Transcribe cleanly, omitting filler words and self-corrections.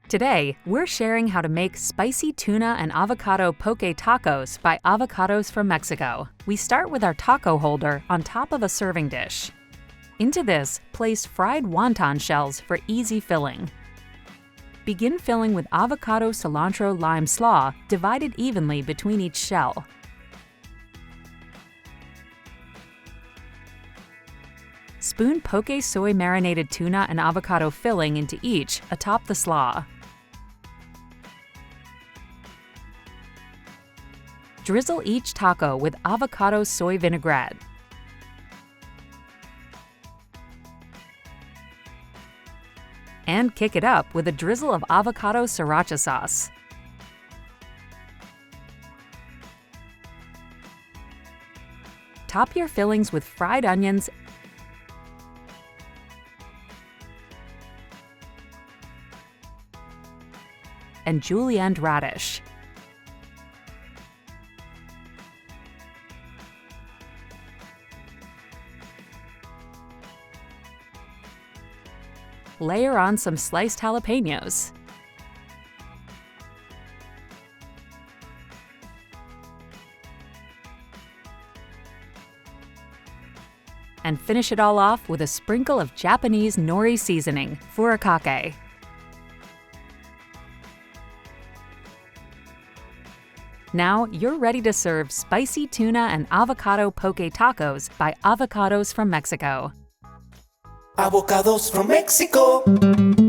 Today, we're sharing how to make spicy tuna and avocado poke tacos by Avocados from Mexico. We start with our taco holder on top of a serving dish. Into this, place fried wonton shells for easy filling. Begin filling with avocado cilantro lime slaw, divided evenly between each shell. Spoon poke soy marinated tuna and avocado filling into each atop the slaw. Drizzle each taco with avocado soy vinaigrette. And kick it up with a drizzle of avocado sriracha sauce. Top your fillings with fried onions and julienned radish. Layer on some sliced jalapeños. And finish it all off with a sprinkle of Japanese nori seasoning, furikake. Now you're ready to serve spicy tuna and avocado poke tacos by Avocados from Mexico. Avocados from Mexico.